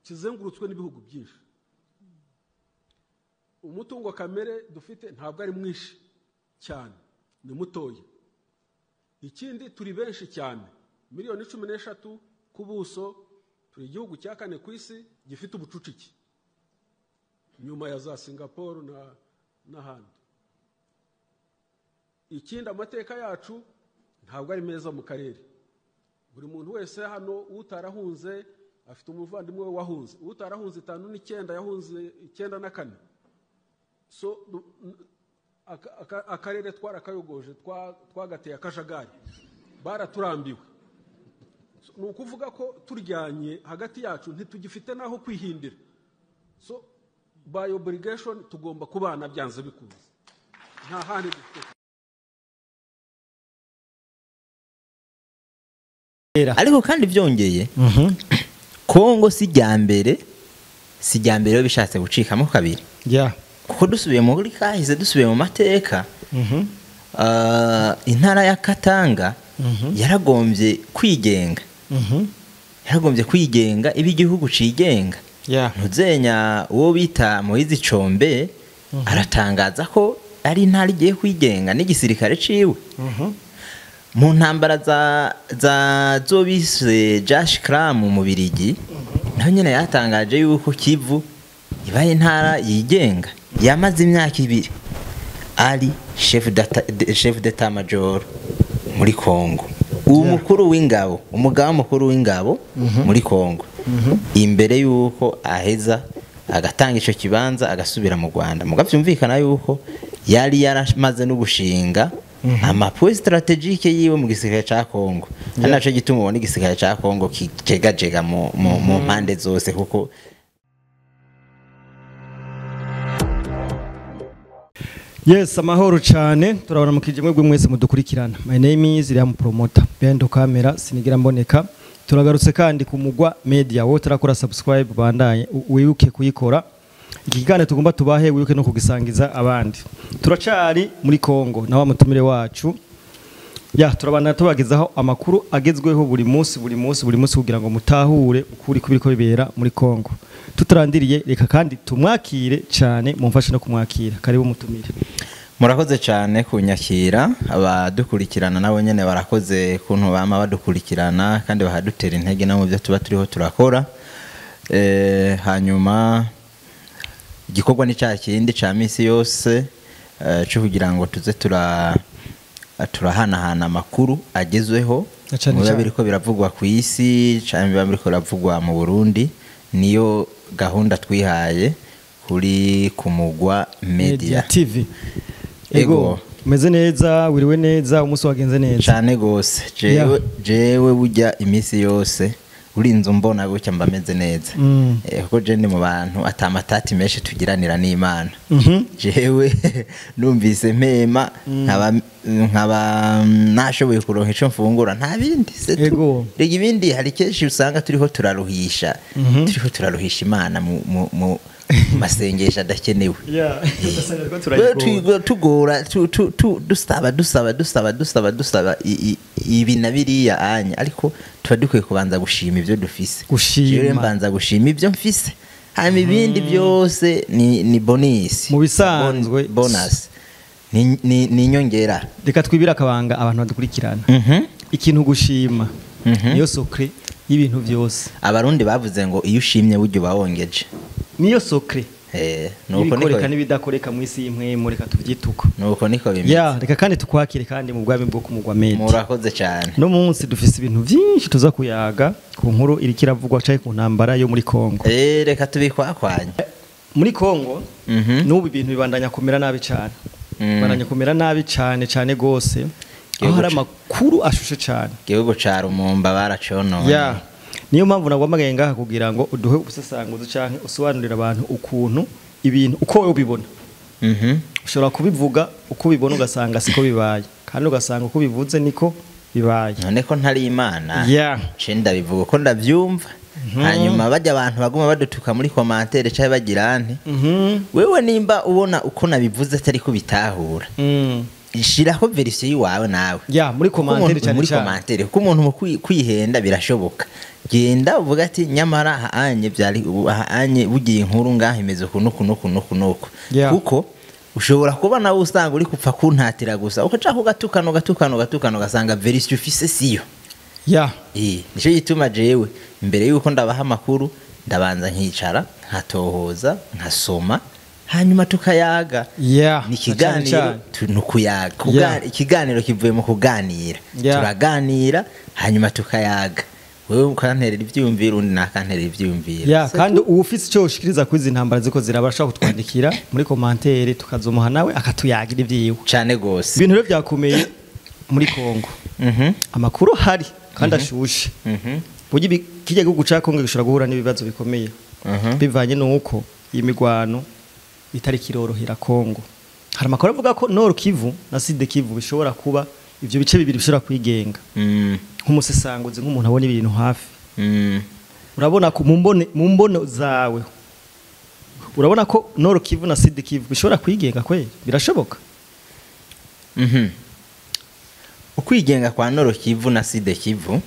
kizengurutswe n'ibihugu byinshi. Umutungo kamere dufite ntabwo ari mwinshi cyane, ni mutoya. Ikindi turi benshi cyane, miliyoni 13 ku buso, turi igihugu cya kane ku isi gifite ubucucike nyuma ya za Singapore n'ahandi. Ikindi amateka yacu ntabwo ari meza mu karere. Buri muntu wese hano utarahunze afite umuvandimwe we wahunze, utarahunze 5 9 yahunze 9 na 4. So akarere twarakayogoje, twagateye akajagari, baraturambiwe. Ni ukuvuga ko turyanye hagati yacu ntitugifite naho kwihindira. So by obligation tugomba kubana byanze bikunze, nta handi dufite. Ariko kandi byongeye Kongo si jambere bishatse gucikamo kabiri. Kuko dusubiye muri kahise, dusubiye mu mateka, intara ya Katanga yaragombye kwigenga. Yaragombye kwigenga ibi igihugu cigenga. Ntuzenya uwo bita Moizi Chombe aratangaza ko ari intara igiye kwigenga n'igisirikare ciwe. Mu ntambara za zobise Josh Kram mu Birigi, naho nyene yatangaje yuko Kivu ibaye intara yigenga. Yamaze imyaka 2 ari chef d'état major muri Kongo, umukuru w'ingabo, umugaba mukuru w'ingabo muri Kongo. Imbere yuko aheza agatanga ico kibanza agasubira mu Rwanda, mugavyumvikana yuko yari yaramaze no gushinga amapo strategique yiwe mu gisirikare ca Kongo. Anaco gituma ubona igisirikare ca Kongo kigajega mu mpande zose kuko Yes, amahoro cyane. Turabona mukije mwebwe mwese mudukurikirana. My name is Liam Promoter. Behind camera sinigira mboneka. Turagarutse kandi ku Mugwa Media. Wowe turakora subscribe bandanye wibuke kuyikora. Iki kigane tugomba tubahe wibuke no kugisangiza abandi. Turacari muri Kongo na wa mutumire wacu. Turabana tubagezaho amakuru agezweho buri munsi kugira ngo mutahure ukuri kubiriko bibera muri Kongo. Tutarandiriye reka kandi tumwakire cyane, mumfashe no kumwakira. Karibu mutumire. Murakoze cyane kunyakira, abadukurikirana nabo nyene barakoze kuntu bama badukurikirana kandi bahadutera intege namo byo tuba turiho turakora. Hanyuma igikorwa ni cya kindi ca misi yose cyo kugira ngo tuze turahana amakuru agezweho mu biriko biravugwa ku isi cyane biriko biravugwa mu Burundi. Niyo gahunda twihaye kuri ku Mugwa Media TV. Ego meze neza, wiriwe neza, umunsi wagenze neza cyane gose. Jewe bujya imisi yose urinze mbona gutya mbameze neza. Kuko je ndi mu bantu atamatati meshe tugiranira n'Imana. Jewe numvise mpema nkaba nashoboye kuronka ico mfungura nta bindi ego rega ibindi hari keshi usanga turiho turaruhisha Imana mu masengesha dakenewe. Tugora dusaba ibi nabiriya anya, ariko tuba dukwiye kubanza gushima ibyo dufise. Jewe mbanza gushima ibyo mfise, hanyuma ibindi byose ni bonus mu bisanzwe, bonus ni inyongera. Reka twibira akabanga abantu badukurikirana. Ikintu gushima niyo sokre y'ibintu byose. Abarundi bavuze ngo iyo ushimye buryo bawongeje, niyo sokre. Nuko niko nibidakoreka mu isi imwe mureka tuvyituko. Nuko niko bimeze. Reka kandi tukwakire kandi mu bwami bwo ku Mugwa Media. Murakoze cyane. No munsi dufise ibintu byinshi tuza kuyaga ku nkuru iri kiravugwa cyane ku ntambara yo muri Kongo. Reka tubikwakwanye. Muri Kongo n'ubu ibintu bibandanya kumera nabi cyane. Bibandanya kumera nabi cyane gose. Aho hari amakuru ashushe cyane. Gihugu ca Rumumba baraconona. Niyo mpamvu nagwamagaye ngaha kugira ngo uduhe ubusesanguzo canke usobanurira abantu ukuntu ibintu uko wowe ubibona. Ushobora kubivuga uko ubibona ugasanga siko bibaye, kandi ugasanga uko bivuze niko bibaye. None ko ntari Imana cenda bivuga ko ndavyumva. Hanyuma bajya abantu baguma badutuka muri commentaire cyane bagira nti wewe nimba ubona uko nabivuze atari ko bitahura. Ishiraho version yiwawe nawe. Muri commentaire cyane muri commentaire ko umuntu mu kwihenda birashoboka. genda uvuga ati nyamara ahanye byari ahanye bugiye inkuru ngaho imeze kuno kuko ushobora kuba nawe usanga uri kupfa kuntatira gusa ukaca kugatukano gasanga verisi ufise siyo nico gituma jewe imbere yuko ndabaha amakuru ndabanza nkicara nkatohoza nkasoma hanyuma tukayaga ni ikiganiro nukuyaga ikiganiro kivuye mu kuganira turaganira hanyuma tukayaga wewe ukanterera ivyumviro undi nakanterera ivyumviro kandi ufise cyo ushikiriza kwizi ntambara ziko zirabasha kutwandikira muri commentaire tukazomuha nawe akatuyagira ivyiwe cyane gose ibintu rero byakomeye muri Kongo amakuru hari kandi ashushe bugi kijya guca Kongo gishobora guhura n'ibibazo bikomeye bivanye nuko imigwano itari kirorohera Kongo hari amakuru avuga ko Nord Kivu na Sud Kivu bishobora kuba ivyo bice bibiri bishobora kwigenga nk'umusesanguzi nk'umuntu abona ibintu hafi urabona ko mu mbono zawe urabona ko Nord Kivu na Sud Kivu bishobora kwigenga kweli birashoboka ukwigenga kwa Nord Kivu na Sud Kivu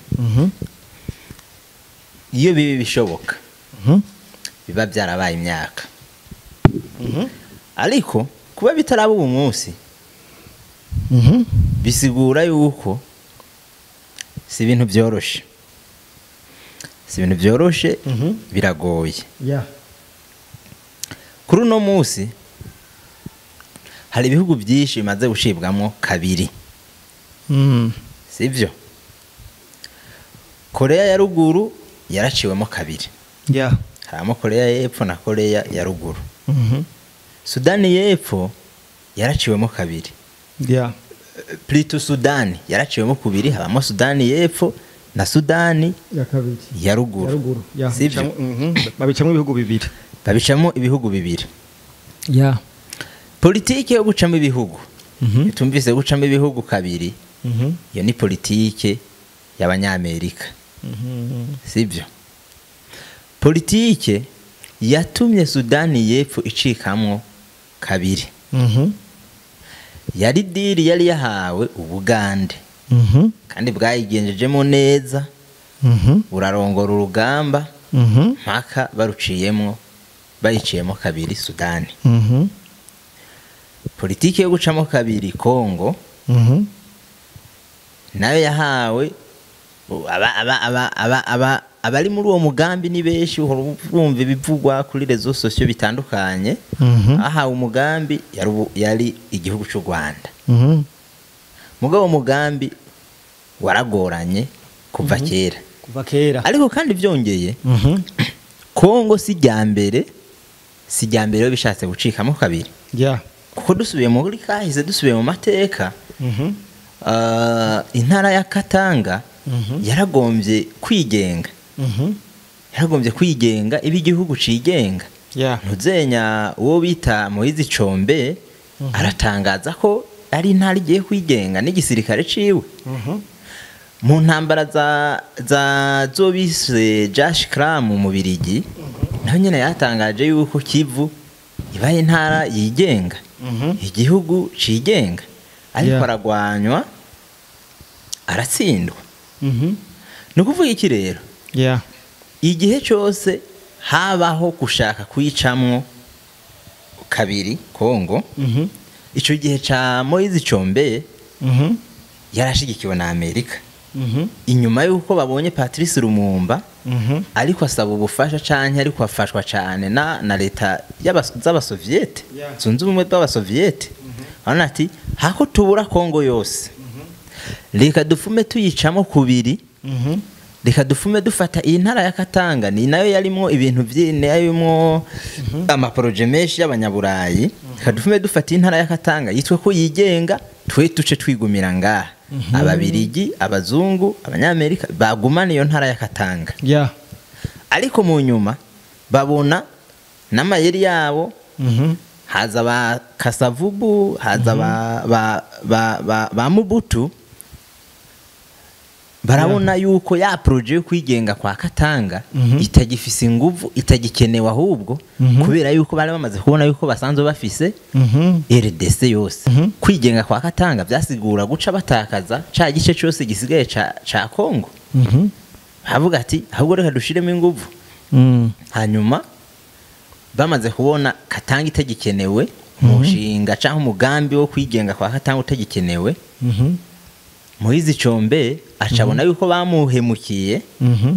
iyo bibi bishoboka biba byarabaye imyaka ariko kuba bitaraba ubu munsi bisigura yuko si ibintu byoroshe biragoye kuri uno munsi hari ibihugu byinshi bimaze gushibwamo kabiri sivyo Korea ya ruguru yaraciwemo kabiri harimo Korea y'epfo na Korea ya ruguru Sudani y'epfo yaraciwemo kabiri Plutôt Sudani yaraciwemo kubiri habamo Sudani y'epfo na Sudani ya ruguru sivyo babicamo ibihugu bibiri politike yo gucamo ibihugu tumvise gucamo ibihugu kabiri iyo ni politike y'abanyamerika sivyo politike yatumye Sudani y'epfo icikamwo kabiri yari diri yari yahawe Ubugande kandi bwayigenjejemo neza burarongora urugamba mpaka bayiciyemo kabiri Sudani politike yo gucamo kabiri Kongo nayo yahawe abari muri uwo mugambi ni benshi urumva ibivugwa kuri rezo sosio bitandukanye ahawe umugambi yari igihugu cy'u Rwanda mugabo umugambi waragoranye kuva kera ariko kandi byongeye Kongo si jambere bishatse gucikamo kabiri kuko dusubiye muri kahise dusubiye mu mateka intara ya Katanga yaragombye kwigenga ibi igihugu cigenga ntuzenya uwo bita Moise Chombe aratangaza ko ari intara igiye kwigenga n'igisirikare ciwe mu ntambara za zobise Josh Kram mu Birigi naho nyene yatangaje yuko Kivu ibaye intara yigenga igihugu cigenga ariko aragwanywa aratsindwa nukuvuga iki rero igihe cyose habaho gushaka kwicamwo kabiri Kongo ico gihe ca Moise Chombe yarashigikiwe na Amerika inyuma yuko babonye Patrice Lumumba ariko asaba ubufasha canke ariko afashwa cyane na leta y'abasoviete zunze ubumwe bw'abasoviete bana ati hako tubura Kongo yose reka dufume tuyicamo kubiri reka dufume dufata iyi ntara ya Katanga ni nayo yarimo ibintu byine yarimo amaproje menshi y'abanyaburayi reka dufume dufata intara ya Katanga yitwe ko yigenga twe tuce twigumira ngaha ababirigi abazungu abanyamerika bagumana iyo ntara ya Katanga ariko mu nyuma babona n'amayeri yabo haza ba Kasavubu haza ba Mobutu barabona yuko ya projet yo kwigenga kwa Katanga itagifise inguvu itagikenewe ahubwo kubera yuko bari bamaze kubona yuko basanzwe bafise RDC yose kwigenga kwa Katanga byasigura guca batakaza ca gice cyose gisigaye ca Kongo havuga ati ahubwo reka dushiremo inguvu hanyuma bamaze kubona Katanga itagikenewe mushinga canke umugambi wo kwigenga kwa Katanga utagikenewe Moise Chombe acabona yuko bamuhemukiye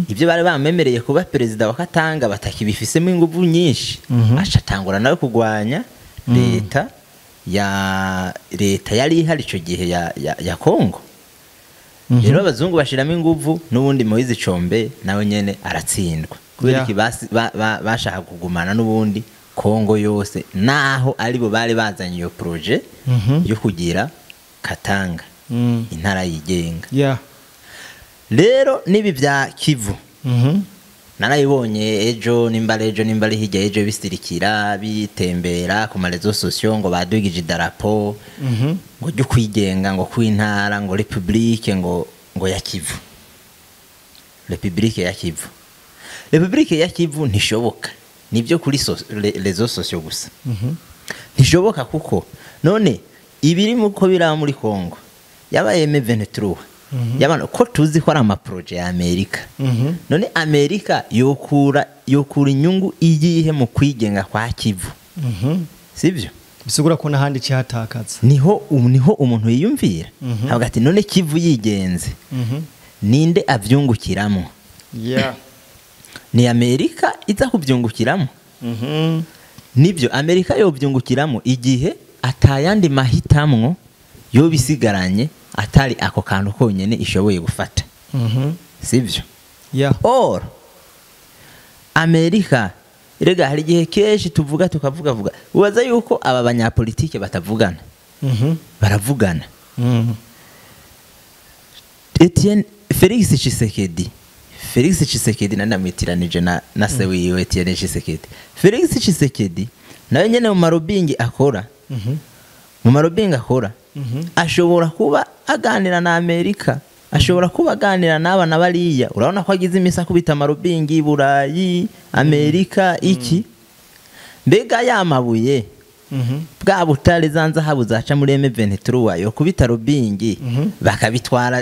ibyo bari bamemereye kuba perezida wa Katanga batakibifisemo inguvu nyinshi acatangura nawe kugwanya leta yari ihari ico gihe ya Kongo rero abazungu bashiramo inguvu n'ubundi Moise Chombe nawe nyene aratsindwa kubera iki bashaka kugumana n'ubundi Kongo yose naho aribo bari bazanye iyo projet yo kugira Katanga intara yigenga rero nibi bya Kivu narayibonye ejo nimbale hirya ejo bisirikira bitembera ku marezo sosio ngo badugije idarapo ngo ryo kwigenga ngo kwintara ngo republique ngo ya Kivu republique ya Kivu ntishoboka nibyo kuri rezo sosio gusa ntishoboka kuko none ibiri muko biraba muri Kongo yabaye M23 yabana ko tuzi ko ari ama projet ya Amerika none Amerika yokura inyungu igihe mu kwigenga kwa Kivu sivyo bisugura ko nahandi cyatakaza niho umuntu yiyumvira havuga ati none Kivu yigenze ninde avyungukiramo ni Amerika iza kuvyungukiramo nibyo Amerika yo vyungukiramo igihe atayandi mahitamwo yo bisigaranye atari ako kantu konyene ishoboye gufata sivyo or Amerika rega hari gihe keshi tukavuga ubaza yuko aba banyapolitike batavugana baravugana Etienne Felix Tshisekedi nandamwitiranije na se wiwe Etienne Tshisekedi Felix Tshisekedi nawe nyene mu marobingi akora ashobora kuba aganira na Amerika ashobora kuba aganira n'abana bariya urabona ko agize imisa kubita amarobingi Burayi Amerika iki mbega yamabuye bwa butare zanza habu zaca muri M23 yo kubita robingi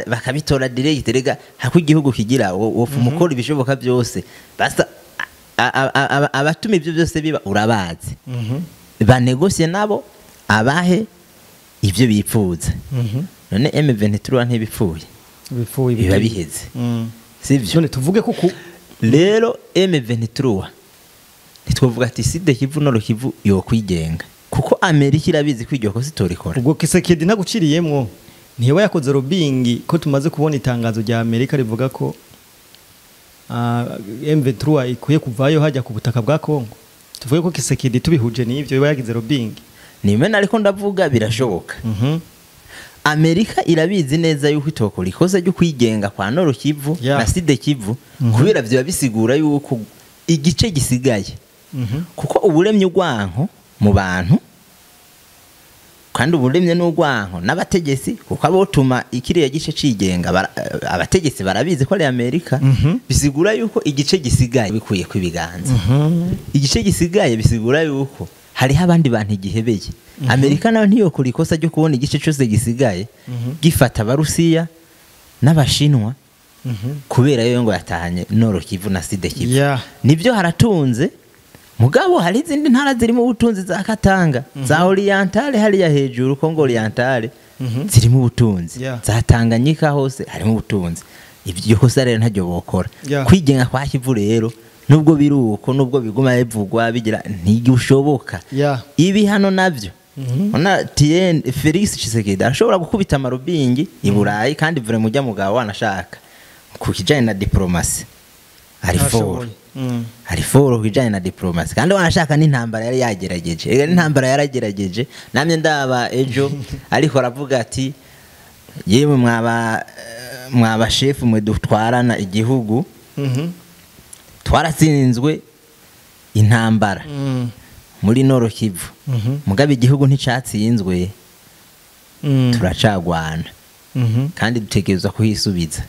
bakabitora direct rega hako igihugu kigira wofu mukora ibishoboka byose basta abatuma ibyo byose biba urabazi banegosie nabo abahe ibyo bipfuza none M23 ntibipfuye biba biheze sivyo none tuvuge kuko rero M23 nitwovuga ati side Kivu no Kivu yo kwigenga kuko Amerika irabizi kwiryo ko sitorikora ubwo Kisekedi naguciriyemwo niwe yakoze robingi ko tumaze kubona itangazo rya Amerika rivuga ko M23 ikuye kuvayo hajya ku butaka bwa Kongo tuvuge ko Kisekedi tubihuje n'ivyo biba yagize robingi nimena ariko ndavuga birashoboka Amerika irabizi neza yuko itoko likoze ryo kwigenga kwa Nord Kivu na Sud Kivu kubera byo bisigura yuko igice gisigaye kuko uburemye ugwanko mu bantu kandi uburemye n'ugwanko n'abategesi kuko abotuma ikiriya gice cigenga abategesi barabizi ko ari Amerika bisigura yuko igice gisigaye bikuye kwibiganza igice gisigaye bisigura yuko hari abandi bantu igihebeye Amerika nayo ntiyo kuri ikosa ryo kubona igice cyose gisigaye gifata abarusiya n'abashinwa kubera yo ngo yatahanye Nord Kivu na Sud Kivu nibyo haratunze mugabo hari izindi ntara zirimo ubutunzi za Katanga za Orientale hari ya hejuru Kongo Orientale zirimo ubutunzi za Tanganyika hose harimo ubutunzi ibyo kosa rero ntajyo bokora kwigenga kwa Kivu rero nubwo biruko nubwo biguma bivugwa bigira ntigushoboka ibi hano navyo ona Tien Felix Tshisekedi arashobora gukubita amarobingi i Burayi kandi vure mujya mugabo wanashaka ku kijanye na diplomasi ari foro kijanye na diplomasi kandi wanashaka n'intambara yari yagerageje n'intambara yaragerageje namye ndaba ejo ariko aravuga ati yewe mwaba chef mwe dutwarana igihugu twaratsinzwe intambara muri Nord Kivu mugabe igihugu nticatsinzwe turacagwana kandi dutegerezwa kuhisubiza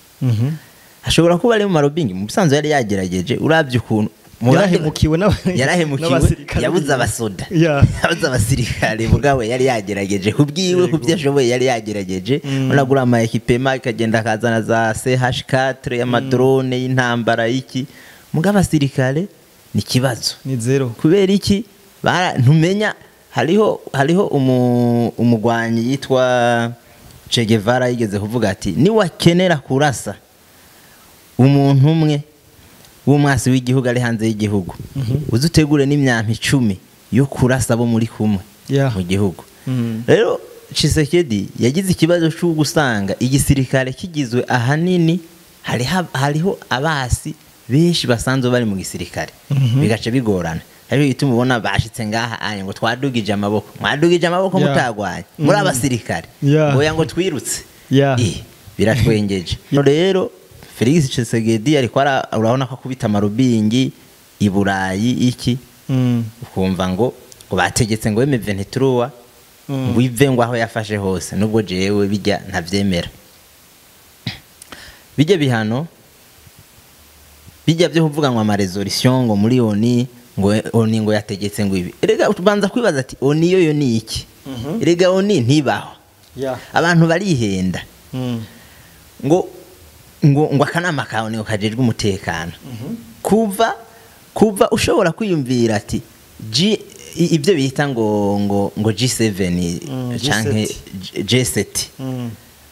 ashobora kuba ari mu marobingi mu busanzwe yari yagerageje uravye ukuntu yarahemukiwe yabuze abasoda yabuze abasirikare mugawe yari yagerageje kubwiwe kubyo ashoboye yari yagerageje unagura ama ekipema ikagenda akazana za CH4 y'amadrone y'intambara iki mugabe abasirikare ni kibazo ni zero kubera iki ntumenya hariho umugwanyi yitwa Che Guevara yigeze kuvuga ati ni wakenera kurasa umuntu umwe w'umwasi w'igihugu ari hanze y'igihugu uzutegure n'imyampi 10 yo kurasa bo muri kumwe mu gihugu rero Tshisekedi yagize ikibazo cyo gusanga igisirikare kigizwe ahanini hariho abasi benshi basanzwe bari mu gisirikare bigace bigorana rero ituma ubona bashitse ngaha anye ngo twadugije amaboko mutagwanye muri abasirikare ngo ngo twirutse biratwengeje rero Felix Tshisekedi ariko urabona ko kubita amarubingi i Burayi iki ukumva ngo bategetse ngo M23 ngo ive ngo aho yafashe hose nubwo jewe bijya ntavyemera bijya bihano bijya byo kuvuga ngo ama resolution ngo muri ONU ngo yategetse ngo ibi erega ubanza kwibaza ati ONU yo ni iki erega ONU ntibaho abantu barihenda ngo akanama kawe ni ukajejwe umutekano kuva ushobora kwiyumvira ati ibyo bita ngo G7 canke G7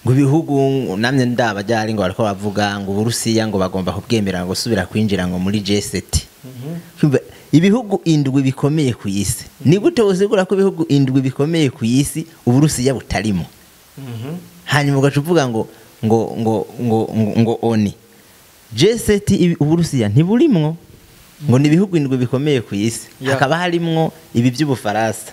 ngo ibihugu namye ndabajyari ngo bariko bavuga ngo Burusiya ngo bagomba kubwemera ngo subira kwinjira ngo muri G7 ibihugu indwi bikomeye ku isi ni gute uzigura ko ibihugu indwi bikomeye ku isi Uburusiya butarimo hanyuma ugacuvuga ngo ONU G7 Uburusiya ntiburimwo ngo ni ibihugu indwi bikomeye ku isi hakaba harimwo ibi by'Ubufaransa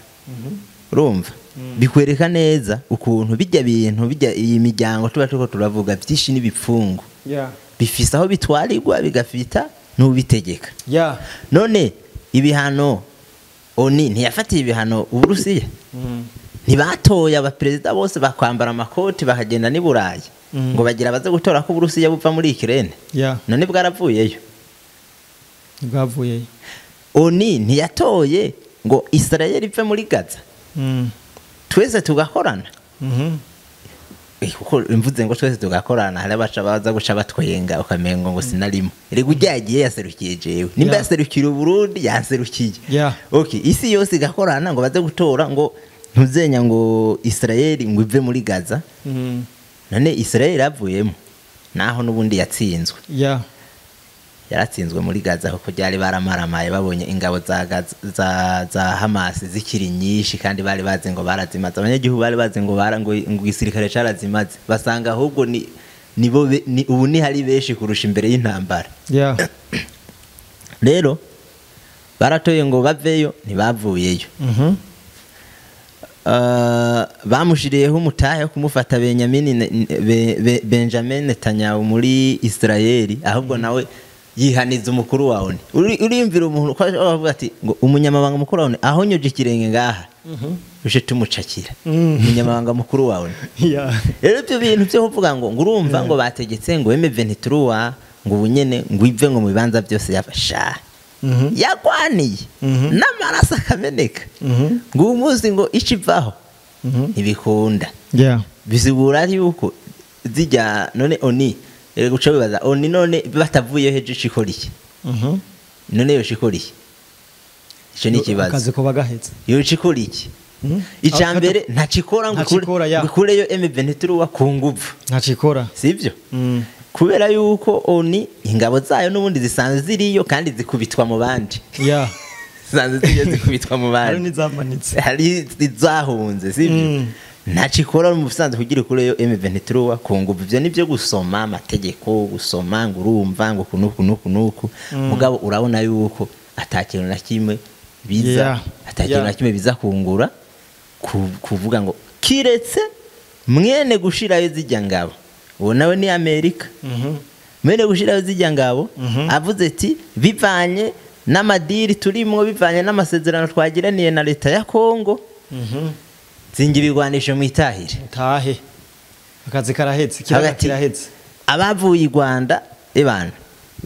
urumva bikwereka neza ukuntu bijya iyi miryango tuba turiko turavuga byinshi n'ibipfungu bifise aho bitwarirwa bigafita n'ubitegeka none ibihano ONU ntiyafatiye ibihano Uburusiya ntibatoye abaperezida bose bakwambara amakoti bakagenda ni Burayi ngo bagira baze gutora ko Uburusiya buva muri Ukraine none bwaravuyeyo ONU ntiyatoye ngo Israel ive muri Gaza twese tugakorana kuko imvuze ngo twese tugakorana hari abaca baza guca batwenga ukamengo ngo sinarimo rego ujyagiye yaserukiye jewe nimba yaserukira Burundi yaserukiye okay isi yose igakorana ngo baze gutora ngo ntuzenya ngo Israel ngo ive muri Gaza none Israel avuyemo naho nubundi yatsinzwe yaratsinzwe muri Gaza kuko byari baramaramaye babonye ingabo za Hamas zikiri nyinshi kandi bari bazi ngo barazimaze abanyagihugu bari bazi ngo igisirikare carazimaze basanga ahubwo ubu ni hari beshi kurusha imbere y'intambara rero baratoye ngo baveyo ntibavuyeyo bamushiriyeho umutahe kumufata Benjamin Netanyahu muri Israel ahubwo nawe yihaniza umukuru wawe uriyumvira umuntu ko avuga ati ngo umunyamabanga mukuru wawe aho nyoje ikirenge ngaha uje tumucakira umunyamabanga mukuru wawe rero ibyo bintu byo kuvuga ngo urumva ngo bategetse ngo M23 ngo ubunyene ngo ive ngo mu bibanza byose yafasha yakwaniye n'amaraso akameneka ngo umuzi ngo icivaho ntibikunda bizibura yuko zijya none ONU rero guca bibaza ONU none batavuye heje cikoriye none yo cikoriye ico ni kibazo akazi ko bagahetse yo cikoriye icambere ntacikora ngo kureyo M23 ku nguvu ntacikora sivyo kubera yuko ONU ingabo zayo nubundi zisanzwe ziriyo kandi zikubitwa mu bandi zisanzwe zikubitwa mu bandi hari izahunze sivyo ntacikora mu busanzwe kugira kureyo M23 ku nguvu ivyo nivyo gusoma amategeko gusoma ngo urumva ngo kunuku mugabo urabona yuko atakintu na kimwe biza atakintu na kimwe biza kungura kuvuga ngo kiretse mwene gushirayo zijya ngabo uwo nawe ni Amerika mwene gushirayo zijya ngabo avuze ati bivanye n'amadiri turimo bivanye n'amasezerano twagiraniye na leta ya Kongo zingi bigwanisho mu itahire tahe akazi karahetse kirahetse abavuye i Rwanda ebana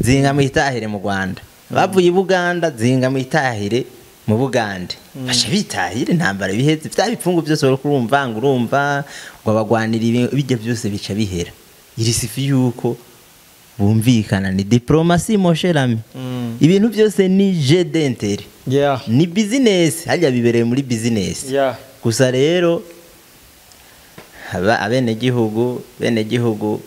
zinga mu itahire mu Rwanda bavuye Buganda zinga mu itahire mu Bugande basha bitahire ntambara biheze bya bipfungu byose bari kurumva ngo urumva ngo abagwanira bijya byose bica bihera iri sifi yuko bumvikana ni diplomasi mosherami ibintu byose ni jeu d'intérêt ni business hajya bibereye muri business gusa rero abene gihugu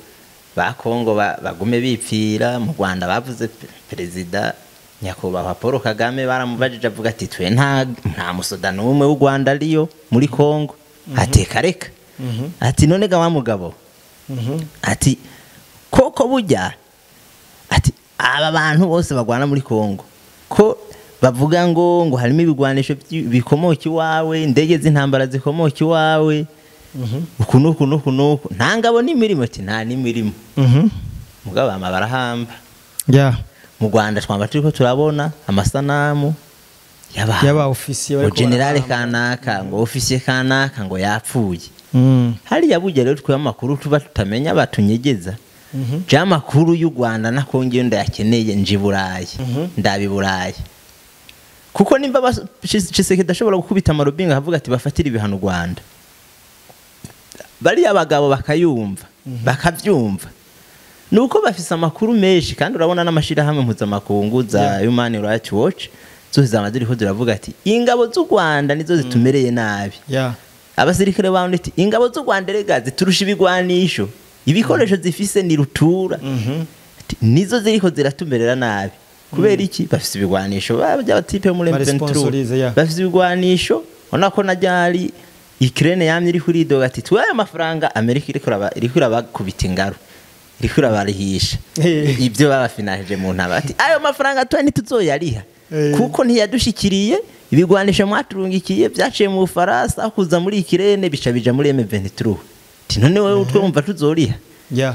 ba Kongo bagume bipfira mu Rwanda bavuze perezida nyakubahwa Paul Kagame baramubajije avuga ati twe nta musoda n'umwe w'u Rwanda ariyo muri Kongo ateka reka ati none ga wa mugabo ati koko bujya ati aba bantu bose bagwana muri Kongo ko bavuga ngo harimo ibigwanisho bikomoka iwawe indege z'intambara zikomoka iwawe ukunuku ntangabo n'imirimo ati nta n'imirimo mugabo barahamba mu Rwanda twamba turiko turabona amasanamu yaba ofisiye bari general kanaka ngo ofisiye kanaka ngo yapfuye hari yabuye rero twe amakuru tuba tutamenya batunyegeza makuru y'u Rwanda na Kongo ndayakeneye njiburaye ndabiburaye kuko nimba Tshisekedi dashobora gukubita amarobinga avuga ati bafatira ibihano Rwanda bari abagabo bakayumva bakavyumva nuko bafise amakuru menshi kandi urabona n'amashira hamwe mpuzamakungu za Human Rights Watch zose zamaziriho ziravuga ati ingabo z'u Rwanda nizo zitumereye nabi abasirikare bawe ati ingabo z'u Rwanda regaze turusha ibigwanisho ibikoresho zifise ni rutura nizo ziriko ziratumerera nabi kubera iki bafise ibigwanisho by'abatipe muri M23 bafise ibigwanisho onako najyari Ukraine yamye iri kuri doga ati twaye amafaranga Amerika iriko irabakubita ingaro iriko irabarihisha ibyo babafinahije mu ntaba ati ayo mafaranga twa ntituzoyariha kuko ntiyadushikiriye ibigwanisho mwaturungikiye byaciye mu Faransa kuza muri Ukraine bicabija muri M23 ati none wewe utwumva tuzoriha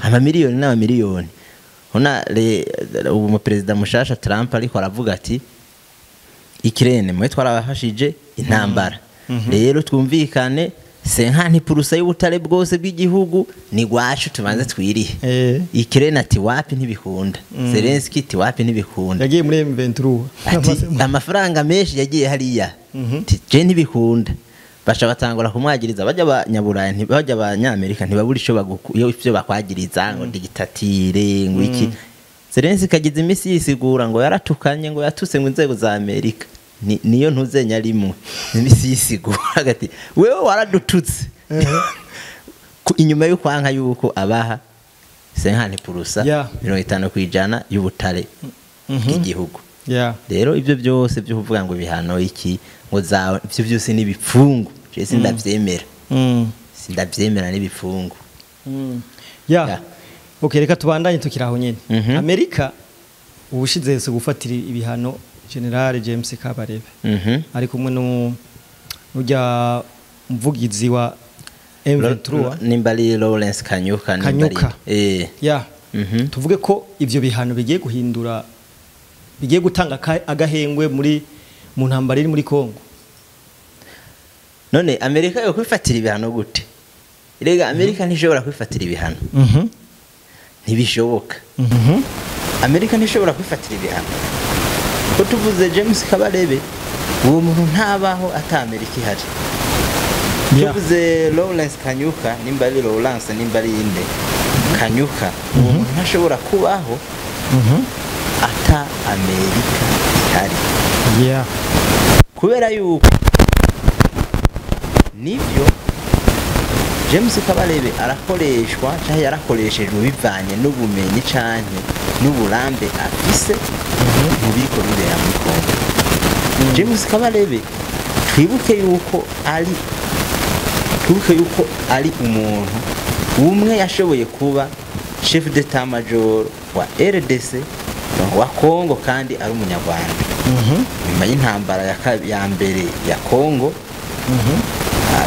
amamiliyoni n'amamiliyoni ona ubu president mushasha Trump ariko aravuga ati Ukraine mwe twarabafashije intambara rero twumvikane senkanti purusa y'ubutare bwose bw'igihugu ni gwacu tubanze twirihe Ukraine ati wapi ntibikunda Zelensky ati wapi ntibikunda yagiye muri M23 amafaranga menshi yagiye hariya je ntibikunda basha batangura kumwagiriza bajya abanyaburayi ntibajya abanyamerika ntibabura icyo bakwagiriza ngo digitatire ngo iki Zelensky kagize imisi yisigura ngo yaratukanye ngo yatuse ngo inzego za Amerika niyo ntuzenya rimwe imisi yisigura hagati wewe waradututse inyuma yo kwanka yuko abaha senkanti purusa 50% y'ubutare bw'igihugu rero ibyo byose byo kuvuga ngo bihano iki ngo zawe ibyo byose ni bipfungu je sindavyemera sindavyemera ni bipfungu okay reka tubandanye tukiraho nyene Amerika ubushize se gufatira ibihano General James Kabarebe ari kumwe n'ujya mvugizi wa M23 nimbali Lawrence Kanyuka tuvuge ko ivyo bihano bigiye guhindura bigiye gutanga agahengwe muri mu ntambara iri muri Kongo none Amerika yo kwifatira ibihano gute irega Amerika ntishobora kwifatira ibihano ntibishoboka Amerika ntishobora kwifatira ibihano ko tuvuze James Kabarebe uwo muntu ntabaho ata Amerika ihari tuvuze Lawrence Kanyuka nimbali Lawrence nimbali inde Kanyuka uwo muntu ntashobora kubaho ata Amerika ihari kubera yuko nibyo James Kabarebe arakoreshwa cyangwa yarakoreshejwe bivanye n'ubumenyi canke n'uburambe afise mu biko bibera muri Kongo James Kabarebe twibuke yuko ari umuntu umwe yashoboye kuba chef d'état major wa RDC wa Kongo kandi ari umunyarwanda nyuma y'intambara ya mbere ya Kongo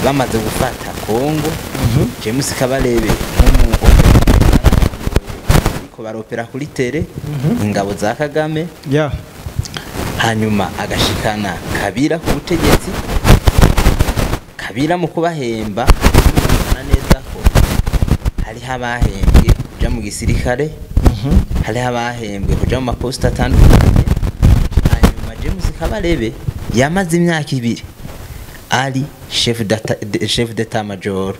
bamaze gufata Kongo James Kabarebe ariko baropera kuri tere ingabo za Kagame hanyuma agashikana Kabila ku butegetsi Kabila mu kubahemba neza ko hari habahembwe kuja mu gisirikare hari habahembwe kuja mu maposta atandukanye Kabarebe yamaze imyaka 2 ari chef d'état major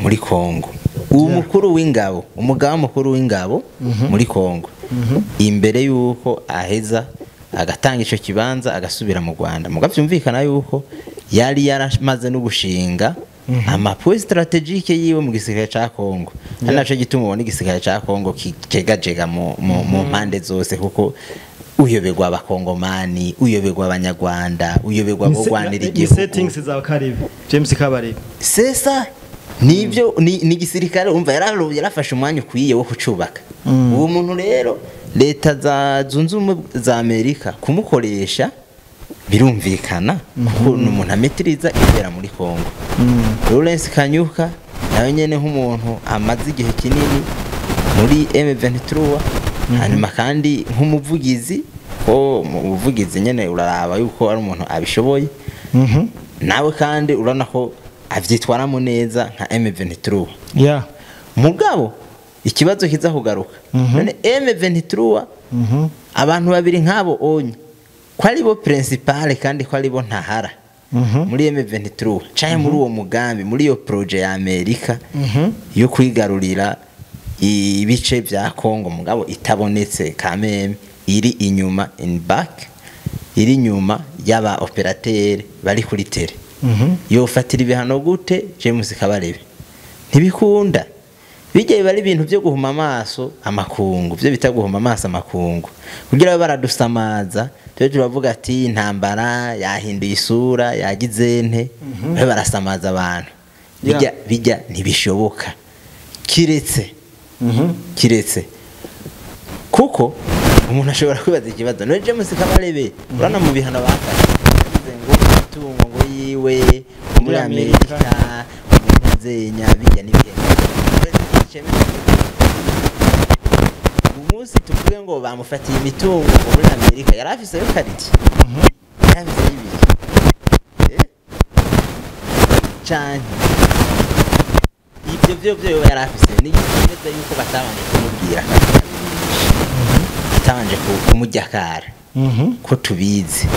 muri Kongo, umukuru w'ingabo, umugaba mukuru w'ingabo muri Kongo, imbere yuko aheza agatanga ico kibanza agasubira mu Rwanda. Mugavyumvikana yuko yari yaramaze no gushinga amapoint strategique yiwe mu gisirikare ca Kongo. Naco gituma ubona igisirikare ca Kongo kigajega mu mpande zose, kuko uyoberwa abakongomani, uyoberwa abanyarwanda, uyoberwa bo Rwanira igihugu. Settings za Kabarebe, James Kabarebe. Sesa nibyo ni gisirikare umva yarafashe umwanya ukwiye wo kucubaka. Uwo muntu rero leta zunze ubumwe za Amerika kumukoresha birumvikana kuko n'umuntu ametiriza ibera muri Kongo. Lawrence Kanyuka nawe nyene nk'umuntu amaze igihe kinini muri M23, hanyuma kandi nk'umuvugizi ko umuvugizi nyene uraraba yuko ari umuntu abishoboye. Nawe kandi urana ko avyitwaramo neza nka M23. Mugabo ikibazo kiza kugaruka none M23 abantu babiri nkabo onye ko ari bo principal kandi ko ari bo ntahara muri M23 caye muri uwo mugambi, muri iyo projet ya Amerika yo kwigarurira ibice vya Kongo, mugabo itabonetse kameme iri inyuma in back, iri nyuma y'aba operateur bari kuri tere. Yo fatira ibihano gute James Kabarebe? Ntibikunda. Bijye bari ibintu byo guhuma amaso amakungu, byo bita guhuma amaso amakungu, kugira baradusamaza tuje turavuga ati intambara yahinduye isura yagize nte, barasamaza abantu. Bijya ntibishoboka kiretse kuko umuntu ashobora kwibaza ikibazo no James Kabarebe urana mu bihano bafashe ngo itungo ngo yiwe muri Amerika zenya bijya n'ibintu umunsi tuvuge ngo bamufatiye imitungo muri Amerika yarafise yo kariti yarafise y'ibiki cyane ibyo byo yarafise ni igiteza yuko batabanje kumubwira batabanje kumujyakara ko tubizi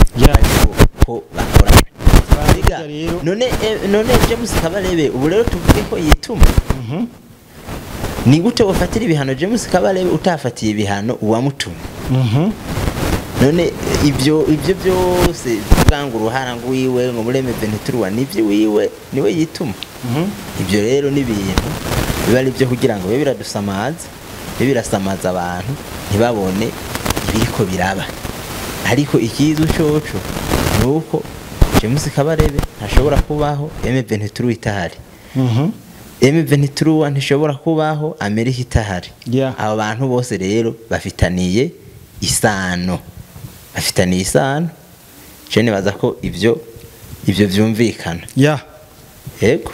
ko bakora none James Kabarebe ubu rero tuvuge ko yituma ni gute wafatira ibihano James Kabarebe utafatiye ibihano uwamutumye? None ibyo byose bwanga uruhara ngo wiwe ngo muri M23 nivyo wiwe niwe yituma. Ibyo rero ni ibintu biba ari byo kugira ngo bibe biradusamaza, birasamaza abantu ntibabone ibiriko biraba. Ariko ikizu coco nuko James Kabarebe ntashobora kubaho M23 itahari. M23 ntishobora kubaho Amerika itahari. Abo bantu bose rero bafitaniye isano. Cene baza ko ivyo vyumvikana. Yego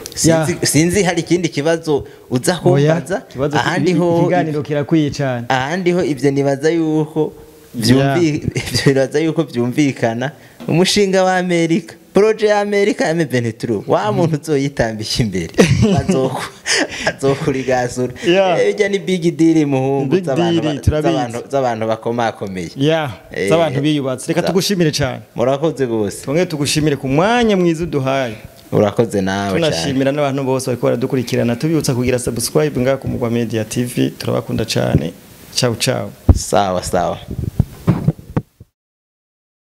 sinzi hari ikindi kibazo uza kumbaza ahandi ho ikiganiro kirakwiye cyane. Ahandi ho ivyo nibaza yuko vyumvikana umushinga wa Amerika, projet ya Amerika M23 wa muntu uzoyitambika imbere azokurigasura. Ejya ni big deal muhungu z'abantu bakomakomeye. Z'abantu biyubatse. Reka tugushimire cyane. Murakoze gose. Twongeye tugushimire ku mwanya mwiza uduhaye. Urakoze nawe cyane. Tunashimira n'abantu bose bariko baradukurikirana, tubibutsa kugira subscribe ngaha ku Mugwa Media TV. Turabakunda cyane. Ciao. Sawa.